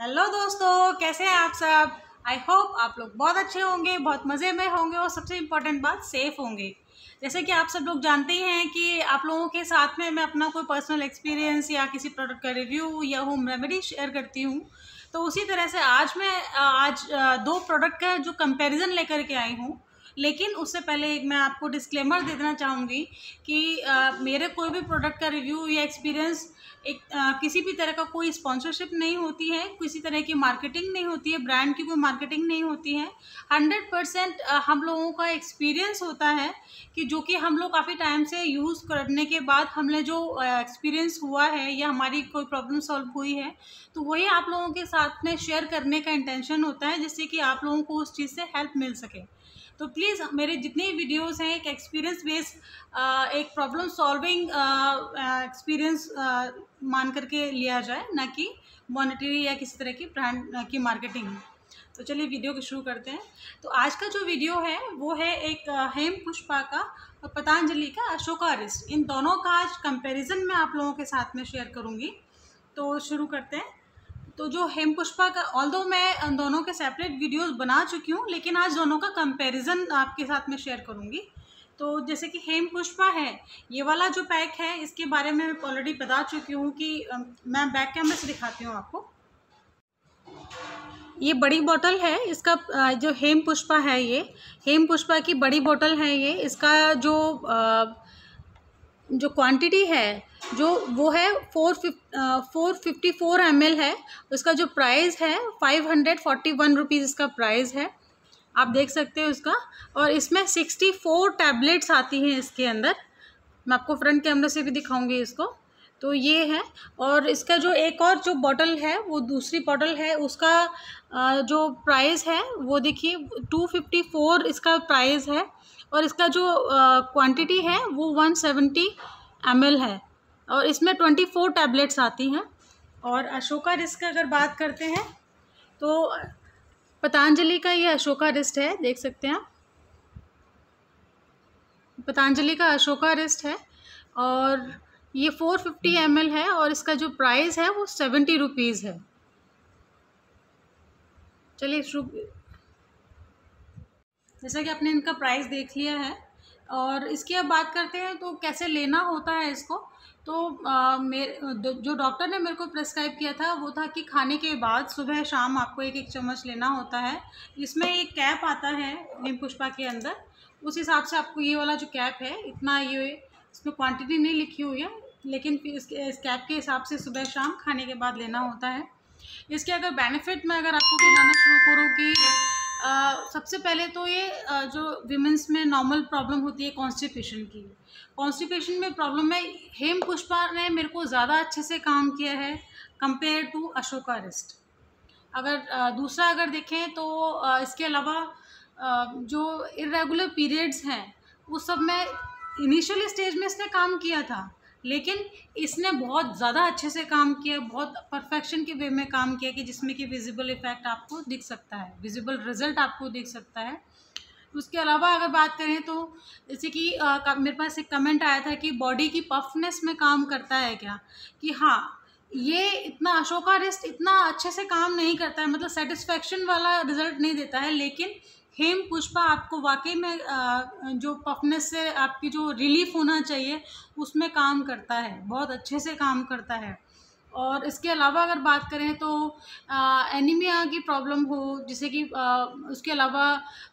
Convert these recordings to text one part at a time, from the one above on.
Hello दोस्तों, कैसे हैं आप सब। आई होप आप लोग बहुत अच्छे होंगे, बहुत मज़े में होंगे और सबसे इम्पोर्टेंट बात सेफ़ होंगे। जैसे कि आप सब लोग जानते ही हैं कि आप लोगों के साथ में मैं अपना कोई पर्सनल एक्सपीरियंस या किसी प्रोडक्ट का रिव्यू या होम रेमेडी शेयर करती हूँ। तो उसी तरह से आज मैं दो प्रोडक्ट का जो कंपैरिजन लेकर के आई हूँ। लेकिन उससे पहले एक मैं आपको डिस्क्लेमर दे देना चाहूँगी कि मेरे कोई भी प्रोडक्ट का रिव्यू या एक्सपीरियंस किसी भी तरह का कोई स्पॉन्सरशिप नहीं होती है, किसी तरह की मार्केटिंग नहीं होती है, ब्रांड की कोई मार्केटिंग नहीं होती है। 100% हम लोगों का एक्सपीरियंस होता है कि जो कि हम लोग काफ़ी टाइम से यूज़ करने के बाद हमने जो एक्सपीरियंस हुआ है या हमारी कोई प्रॉब्लम सॉल्व हुई है, तो वही आप लोगों के साथ में शेयर करने का इंटेंशन होता है, जिससे कि आप लोगों को उस चीज़ से हेल्प मिल सके। तो प्लीज़ मेरे जितने वीडियोस हैं एक एक्सपीरियंस बेस्ड एक प्रॉब्लम सॉल्विंग एक्सपीरियंस मान करके लिया जाए, ना कि मॉनेटरी या किसी तरह की ब्रांड की मार्केटिंग। तो चलिए वीडियो को शुरू करते हैं। तो आज का जो वीडियो है वो है एक हेम पुष्पा का और पतंजलि का अशोका रिस्ट, इन दोनों का आज कंपैरिजन मैं आप लोगों के साथ में शेयर करूँगी। तो शुरू करते हैं। तो जो हेम पुष्पा का, ऑल्दो मैं दोनों के सेपरेट वीडियोस बना चुकी हूँ, लेकिन आज दोनों का कंपैरिजन आपके साथ में शेयर करूँगी। तो जैसे कि हेम पुष्पा है, ये वाला जो पैक है इसके बारे में मैं ऑलरेडी बता चुकी हूँ कि मैं बैक कैमरे से दिखाती हूँ आपको। ये बड़ी बोतल है इसका, जो हेम पुष्पा है, ये हेम पुष्पा की बड़ी बोतल है। ये इसका जो क्वांटिटी है जो वो है 454 ml है। उसका जो प्राइस है 541 रुपीज़ इसका प्राइस है, आप देख सकते हो इसका। और इसमें 64 टैबलेट्स आती हैं इसके अंदर। मैं आपको फ्रंट कैमरे से भी दिखाऊंगी इसको। तो ये है। और इसका जो एक और जो बॉटल है, वो दूसरी बॉटल है, उसका जो प्राइस है वो देखिए 254 इसका प्राइस है। और इसका जो क्वांटिटी है वो 170 ml है। और इसमें 24 टैबलेट्स आती हैं। और अशोका रिस्ट का अगर बात करते हैं तो पतंजलि का ये अशोका रिस्ट है, देख सकते हैं आप। पतंजलि का अशोका रिस्ट है और ये 450 ml है और इसका जो प्राइस है वो 70 रुपीज़ है। चलिए शुरू। जैसा कि आपने इनका प्राइस देख लिया है और इसकी अब बात करते हैं तो कैसे लेना होता है इसको। तो जो डॉक्टर ने मेरे को प्रेस्क्राइब किया था वो था कि खाने के बाद सुबह शाम आपको एक एक चम्मच लेना होता है। इसमें एक कैप आता है नीम पुष्पा के अंदर, उस हिसाब से आपको ये वाला जो कैप है इतना, ये इसमें क्वांटिटी नहीं लिखी हुई है, लेकिन फिर इस कैप के हिसाब से सुबह शाम खाने के बाद लेना होता है। इसके अगर बेनिफिट मैं अगर आपको गिनाना शुरू करूँ कि सबसे पहले तो ये जो विमेंस में नॉर्मल प्रॉब्लम होती है कॉन्स्टिपेशन में प्रॉब्लम में हेम पुष्पा ने मेरे को ज़्यादा अच्छे से काम किया है कंपेयर टू अशोका रिस्ट। अगर दूसरा अगर देखें तो इसके अलावा जो इरेगुलर पीरियड्स हैं उस सब में इनिशियल स्टेज में इसने काम किया था, लेकिन इसने बहुत ज़्यादा अच्छे से काम किया, बहुत परफेक्शन के वे में काम किया कि जिसमें कि विजिबल इफ़ेक्ट आपको दिख सकता है, विजिबल रिजल्ट आपको दिख सकता है। उसके अलावा अगर बात करें तो जैसे कि मेरे पास एक कमेंट आया था कि बॉडी की पफनेस में काम करता है क्या, कि हाँ, ये इतना अशोका रिस्ट इतना अच्छे से काम नहीं करता है, मतलब सेटिस्फेक्शन वाला रिजल्ट नहीं देता है, लेकिन हेम पुष्पा आपको वाकई में जो पफनेस से आपकी जो रिलीफ होना चाहिए उसमें काम करता है, बहुत अच्छे से काम करता है। और इसके अलावा अगर बात करें तो एनीमिया की प्रॉब्लम हो, जैसे कि उसके अलावा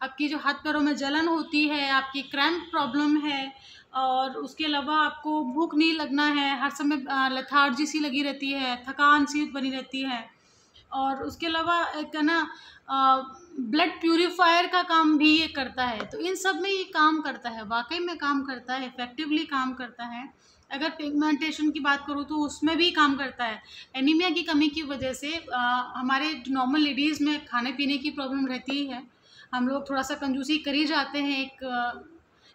आपकी जो हाथ पैरों में जलन होती है, आपकी क्रैम्प प्रॉब्लम है, और उसके अलावा आपको भूख नहीं लगना है, हर समय लेथार्जी सी लगी रहती है, थकान सी बनी रहती है। और उसके अलावा एक है ना ब्लड प्यूरीफायर का काम भी ये करता है। तो इन सब में ये काम करता है, वाकई में काम करता है, इफ़ेक्टिवली काम करता है। अगर पिगमेंटेशन की बात करूँ तो उसमें भी काम करता है। एनीमिया की कमी की वजह से हमारे नॉर्मल लेडीज़ में खाने पीने की प्रॉब्लम रहती ही है, हम लोग थोड़ा सा कंजूसी कर ही जाते हैं, एक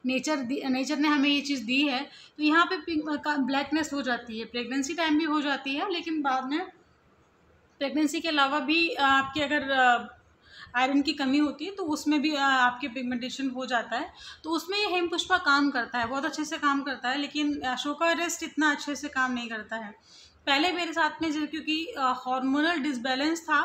नेचर ने हमें ये चीज़ दी है। तो यहाँ पे ब्लैकनेस हो जाती है, प्रेगनेंसी टाइम भी हो जाती है, लेकिन बाद में प्रेगनेंसी के अलावा भी आपके अगर आयरन की कमी होती है तो उसमें भी आपके पिगमेंटेशन हो जाता है। तो उसमें ये हेम पुष्पा काम करता है, बहुत अच्छे से काम करता है, लेकिन अशोका रिस्ट इतना अच्छे से काम नहीं करता है। पहले मेरे साथ में जो क्योंकि हार्मोनल डिसबैलेंस था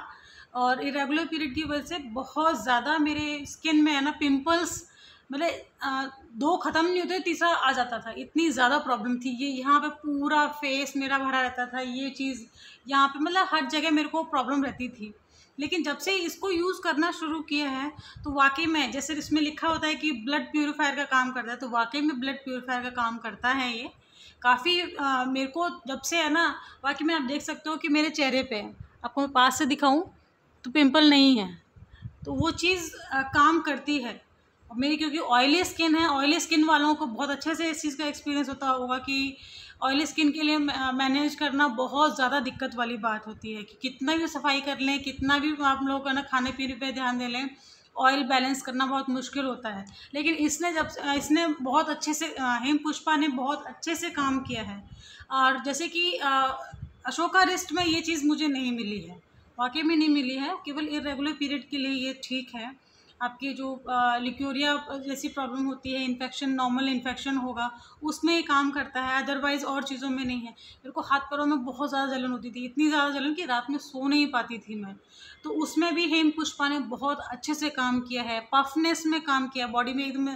और इरेगुलर पीरियड की वजह से बहुत ज़्यादा मेरे स्किन में है ना पिंपल्स, मतलब दो ख़त्म नहीं होते, तीसरा आ जाता था, इतनी ज़्यादा प्रॉब्लम थी। ये यहाँ पे पूरा फेस मेरा भरा रहता था, ये चीज़ यहाँ पे मतलब हर जगह मेरे को प्रॉब्लम रहती थी। लेकिन जब से इसको यूज़ करना शुरू किया है तो वाकई में, जैसे इसमें लिखा होता है कि ब्लड प्यूरीफायर का काम करता है, तो वाकई में ब्लड प्यूरीफायर का काम करता है ये। काफ़ी मेरे को जब से है ना, वाकई में आप देख सकते हो कि मेरे चेहरे पे, आपको मैं पास से दिखाऊं तो पिंपल नहीं है, तो वो चीज़ काम करती है। और मेरी क्योंकि ऑयली स्किन है, ऑयली स्किन वालों को बहुत अच्छे से इस चीज़ का एक्सपीरियंस होता होगा कि ऑयली स्किन के लिए मैनेज करना बहुत ज़्यादा दिक्कत वाली बात होती है कि कितना भी सफाई कर लें, कितना भी आप लोग है ना खाने पीने पे ध्यान दे लें, ऑयल बैलेंस करना बहुत मुश्किल होता है। लेकिन इसने बहुत अच्छे से हेम पुष्पा ने बहुत अच्छे से काम किया है। और जैसे कि अशोका रिस्ट में ये चीज़ मुझे नहीं मिली है, वाकई में नहीं मिली है, केवल इरेगुलर पीरियड के लिए ये ठीक है। आपकी जो लिक्यूरिया जैसी प्रॉब्लम होती है, इन्फेक्शन, नॉर्मल इन्फेक्शन होगा, उसमें ये काम करता है, अदरवाइज़ और चीज़ों में नहीं है। मेरे को हाथ पैरों में बहुत ज़्यादा जलन होती थी, इतनी ज़्यादा जलन कि रात में सो नहीं पाती थी मैं, तो उसमें भी हेम पुष्पा ने बहुत अच्छे से काम किया है। पफनेस में काम किया, बॉडी में एकदम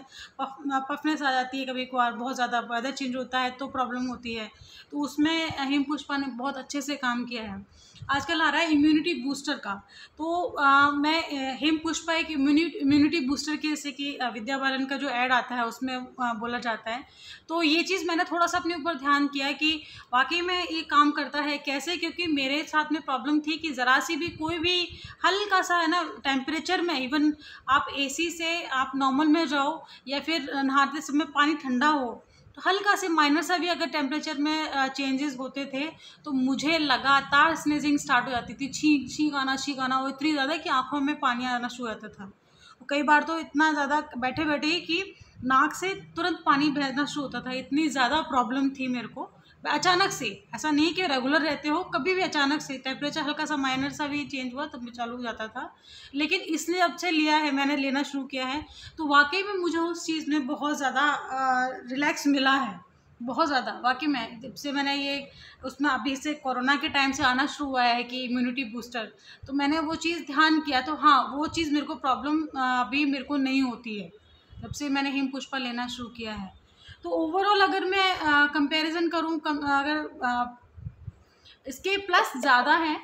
पफनेस आ जाती है कभी कभार, बहुत ज़्यादा वेदर चेंज होता है तो प्रॉब्लम होती है, तो उसमें हेम पुष्पा ने बहुत अच्छे से काम किया है। आजकल आ रहा है इम्यूनिटी बूस्टर का, तो मैं हेम पुष्पा एक इम्यूनिटी बूस्टर की, जैसे कि विद्या बालन का जो ऐड आता है उसमें बोला जाता है, तो ये चीज़ मैंने थोड़ा सा अपने ऊपर ध्यान किया कि वाकई में ये काम करता है कैसे, क्योंकि मेरे साथ में प्रॉब्लम थी कि ज़रा सी भी कोई भी हल्का सा है ना टेम्परेचर में, इवन आप एसी से आप नॉर्मल में जाओ या फिर नहाते समय पानी ठंडा हो, तो हल्का से माइनर सा भी अगर टेम्परेचर में चेंजेस होते थे तो मुझे लगातार स्नीजिंग स्टार्ट हो जाती थी, छींक आना वो इतनी ज़्यादा कि आंखों में पानी आना शुरू हो जाता था। कई बार तो इतना ज़्यादा बैठे बैठे ही कि नाक से तुरंत पानी बहना शुरू होता था, इतनी ज़्यादा प्रॉब्लम थी मेरे को। अचानक से, ऐसा नहीं कि रेगुलर रहते हो, कभी भी अचानक से टेम्परेचर हल्का सा माइनर सा भी चेंज हुआ तब भी चालू हो जाता था। लेकिन इसने जब से लिया है, मैंने लेना शुरू किया है, तो वाकई में मुझे उस चीज़ में बहुत ज़्यादा रिलैक्स मिला है, बहुत ज़्यादा। वाकई में जब से मैंने ये उसमें अभी से कोरोना के टाइम से आना शुरू हुआ है कि इम्यूनिटी बूस्टर, तो मैंने वो चीज़ ध्यान किया, तो हाँ वो चीज़ मेरे को प्रॉब्लम अभी मेरे को नहीं होती है जब से मैंने हिम पुष्पा लेना शुरू किया है। तो ओवरऑल अगर मैं कंपैरिजन करूँ, इसके प्लस ज़्यादा हैं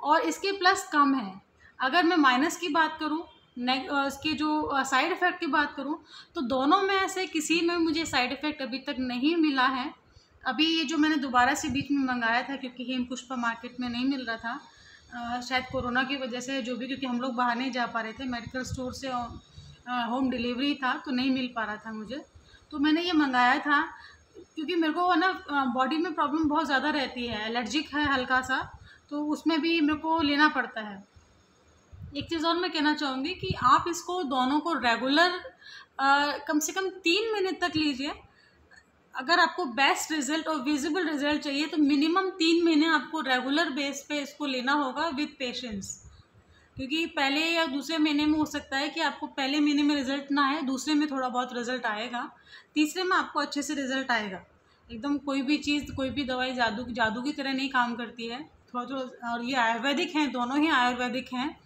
और इसके प्लस कम है। अगर मैं माइनस की बात करूँ, इसके जो साइड इफ़ेक्ट की बात करूँ, तो दोनों में से किसी में मुझे साइड इफ़ेक्ट अभी तक नहीं मिला है। अभी ये जो मैंने दोबारा से बीच में मंगाया था, क्योंकि हेम पुष्पा मार्केट में नहीं मिल रहा था, शायद कोरोना की वजह से जो भी, क्योंकि हम लोग बाहर नहीं जा पा रहे थे, मेडिकल स्टोर से होम डिलीवरी था तो नहीं मिल पा रहा था मुझे, तो मैंने ये मंगाया था। क्योंकि मेरे को है ना बॉडी में प्रॉब्लम बहुत ज़्यादा रहती है, एलर्जिक है हल्का सा, तो उसमें भी मेरे को लेना पड़ता है। एक चीज़ और मैं कहना चाहूँगी कि आप इसको दोनों को रेगुलर कम से कम 3 महीने तक लीजिए। अगर आपको बेस्ट रिजल्ट और विजिबल रिजल्ट चाहिए तो मिनिमम 3 महीने आपको रेगुलर बेस पे इसको लेना होगा विद पेशेंस। क्योंकि पहले या दूसरे महीने में हो सकता है कि आपको पहले महीने में रिजल्ट ना आए, दूसरे में थोड़ा बहुत रिजल्ट आएगा, तीसरे में आपको अच्छे से रिजल्ट आएगा। एकदम कोई भी चीज़, कोई भी दवाई जादू की तरह नहीं काम करती है, थोड़ा थोड़ा। और ये आयुर्वेदिक हैं, दोनों ही आयुर्वेदिक हैं,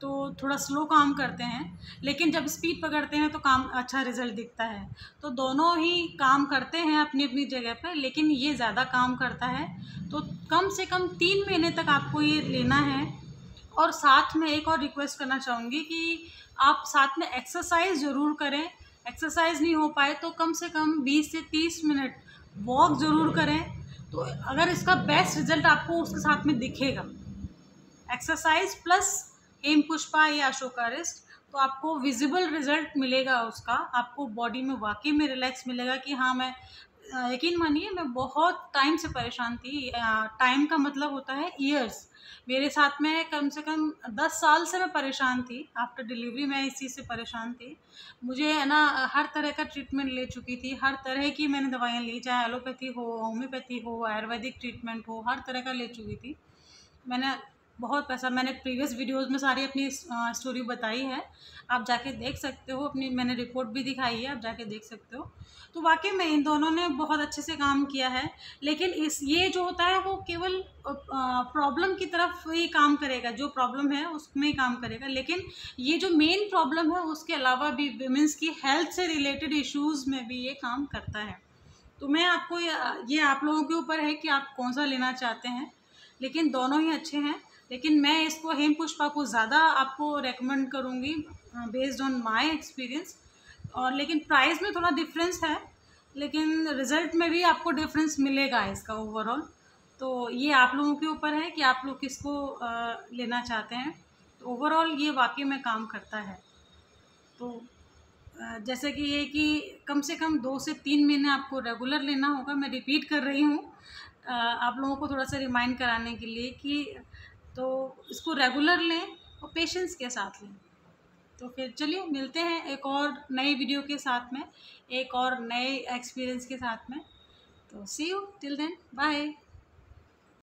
तो थोड़ा स्लो काम करते हैं, लेकिन जब स्पीड पकड़ते हैं तो काम अच्छा रिजल्ट दिखता है। तो दोनों ही काम करते हैं अपनी अपनी जगह पर, लेकिन ये ज़्यादा काम करता है। तो कम से कम 3 महीने तक आपको ये लेना है। और साथ में एक और रिक्वेस्ट करना चाहूँगी कि आप साथ में एक्सरसाइज ज़रूर करें। एक्सरसाइज नहीं हो पाए तो कम से कम 20 से 30 मिनट वॉक ज़रूर करें, तो अगर इसका बेस्ट रिजल्ट आपको उसके साथ में दिखेगा। एक्सरसाइज प्लस हेम पुष्पा या अशोका रिस्ट, तो आपको विजिबल रिजल्ट मिलेगा उसका, आपको बॉडी में वाकई में रिलैक्स मिलेगा कि हाँ मैं, यकीन मानिए मैं बहुत टाइम से परेशान थी। टाइम का मतलब होता है ईयर्स। मेरे साथ में कम से कम 10 साल से मैं परेशान थी। आफ्टर डिलीवरी मैं इस चीज़ से परेशान थी। मुझे है ना हर तरह का ट्रीटमेंट ले चुकी थी, हर तरह की मैंने दवाइयाँ ली, चाहे एलोपैथी हो, होम्योपैथी हो, आयुर्वेदिक ट्रीटमेंट हो, हर तरह का ले चुकी थी मैंने। बहुत पैसा, मैंने प्रीवियस वीडियोस में सारी अपनी स्टोरी बताई है, आप जाके देख सकते हो, अपनी मैंने रिपोर्ट भी दिखाई है, आप जाके देख सकते हो। तो वाकई में इन दोनों ने बहुत अच्छे से काम किया है। लेकिन इस ये जो होता है वो केवल प्रॉब्लम की तरफ ही काम करेगा, जो प्रॉब्लम है उसमें ही काम करेगा, लेकिन ये जो मेन प्रॉब्लम है उसके अलावा भी विमेंस की हेल्थ से रिलेटेड इश्यूज़ में भी ये काम करता है। तो मैं आपको ये आप लोगों के ऊपर है कि आप कौन सा लेना चाहते हैं, लेकिन दोनों ही अच्छे हैं। लेकिन मैं इसको हेम पुष्पा को ज़्यादा आपको रेकमेंड करूँगी बेस्ड ऑन माय एक्सपीरियंस। और लेकिन प्राइस में थोड़ा डिफरेंस है, लेकिन रिज़ल्ट में भी आपको डिफरेंस मिलेगा इसका ओवरऑल। तो ये आप लोगों के ऊपर है कि आप लोग किसको लेना चाहते हैं। तो ओवरऑल ये वाकई में काम करता है। तो जैसे कि ये कि कम से कम 2 से 3 महीने आपको रेगुलर लेना होगा। मैं रिपीट कर रही हूँ आप लोगों को थोड़ा सा रिमाइंड कराने के लिए कि तो इसको रेगुलर लें और पेशेंस के साथ लें। तो फिर चलिए मिलते हैं एक और नई वीडियो के साथ में, एक और नए एक्सपीरियंस के साथ में। तो सी यू टिल देन, बाय।